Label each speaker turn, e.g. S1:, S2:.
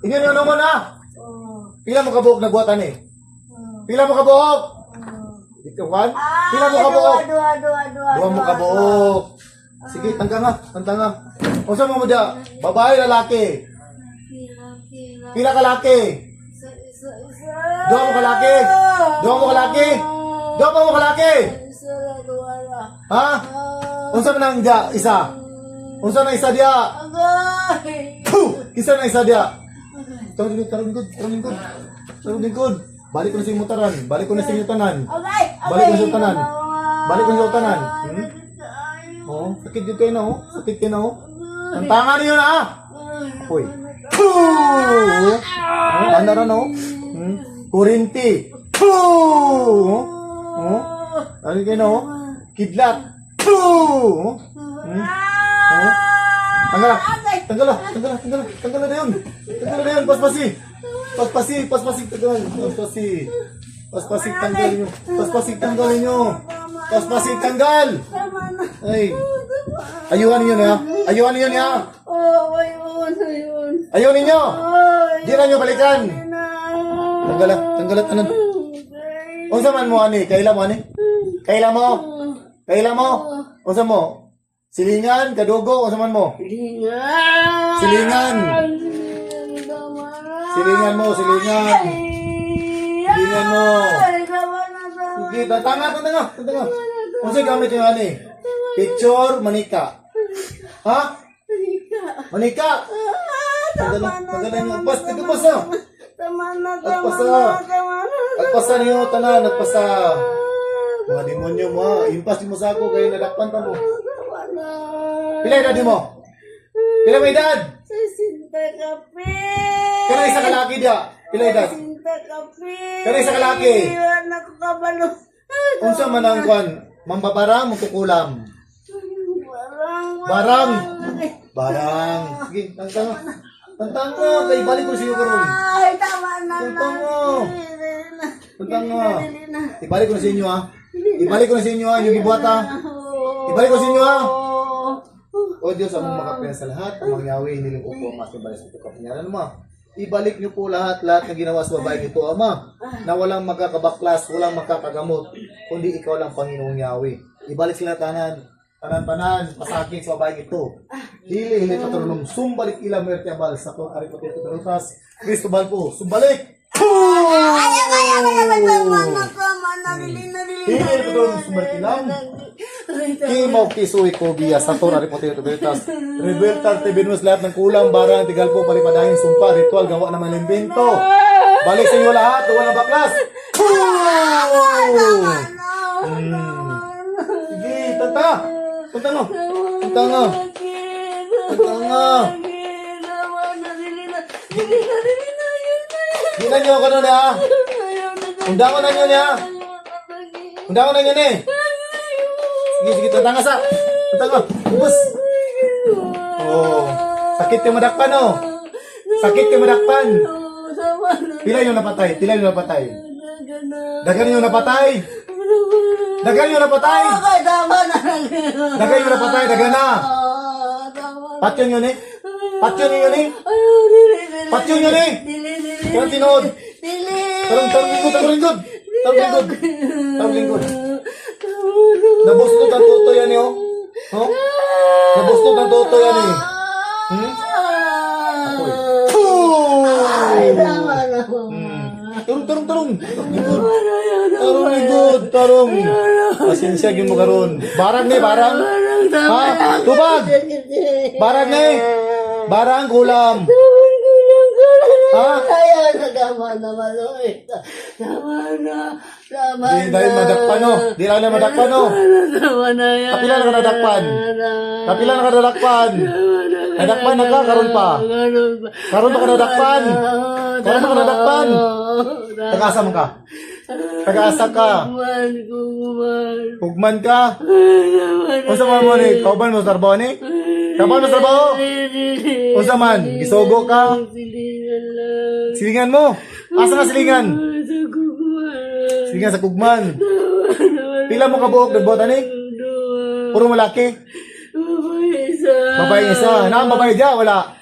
S1: Inyo ano mo na? Pila mo kabuok nagbuatan eh? Pila mo kabuok? Ito kan? Pila mo kabuok? Dua mo kabuok. Sige, tangka nga. Unsa mo dia? Babae, lalaki? Pila ka laki? Dua mo ka laki? Dua mo ka laki? Ha? Unsa man ang dia? Isa? Unsa na isa dia? Kisa na isa dia? Tarong lingkod. Balik ko na sa mutaran. Balik ko na sa tanan. Oh, sakit dito na oh. Ang tanga niyo na ah. Hoy. Anda ra no? Kurinti. Ano kayo no? Kidlat. Tanggal na yun. Paspasi, tanggal. Ay. Ayuhan niyo na. Ayun ninyo. Di na nyo balikan. Tanggalat anan. Unsa man mo ani? Kaila mo? Unsa mo? Silingan, kadugo, unsa man mo? Silingan mo. Sige, tanga. Unsa gamit yung ani? Picture, manika. Ha? Manika. Tanggalan nyo. Agpasa niyo tanan, agpasa. Mga demonyo mo, impas mo sa ako kaya nadakpan ta mo. Pila edad mo? Pila may edad? Kana isa kalaki dia. Pila edad? Kana isa kalaki. Unsa man ang kwan? Mambabarang, magkukulam. Barang. Sige, tantang mo. Kaya balik ko siyo karon. Tantang mo. Ibalik ko na sa inyo ha. Yung gibuata. Ibalik ko sa inyo ha. O Diyos, among makapaya sa lahat, amang Yahweh, hiniling ko po ang mas mabalas ito kapanyaran mo. Ibalik niyo po lahat na ginawa sa babae nito, Ama, na walang magkakabaklas, walang makakagamot, kundi ikaw lang, Panginoong Yahweh. Ibalik sila tanan, pasakin sa babae ito. Hili, patulong, sumbalik ilang mertiabal sa kong aripotito tarutas, Cristobal po, sumbalik! Hili, patulong, sumbalik ilang. Kimaw kisuy ko biya sa tor aripotito tarutas, rebeltar tibinus lahat ng kulang, barang, tigal po, palipadahin, sumpa, ritual, gawa na malimbento. Balik sa inyo lahat, walang baklas! Sige, tanta nga. Ginan nyo ka nun ha. Undangan na nyo niya. Sige, tanta nga. Ubus. Oh, sakit yung madakpan oh. Pila yung napatay. Dagan yung napatay. Dagan na. Patyon yun eh. Kaya tinod. Tarong lingkod. Nabustot ang toto yan eh oh. Nabustot ang toto yan eh. Tarong. Pasensya gyud mo karon. Barang. Ha? Tubag. Barang kulam. Ha?
S2: Tama na.
S1: Di dahil madakpan no. Di lang na madakpan no. Kapila na ka nadakpan. Nadakpan na ka karon pa. Karon pa ka nadakpan. Tagasa mo ka. Hugman ka. Unsa man mo ni? Kauban mo sa trabaho ni? Unsa man? Gisogo ka? Silingan mo. Asa nga silingan? Silingan sa kugman. Pila mo kabuok nagbota ni? Puro malaki. Babae isa. Na babae dia wala.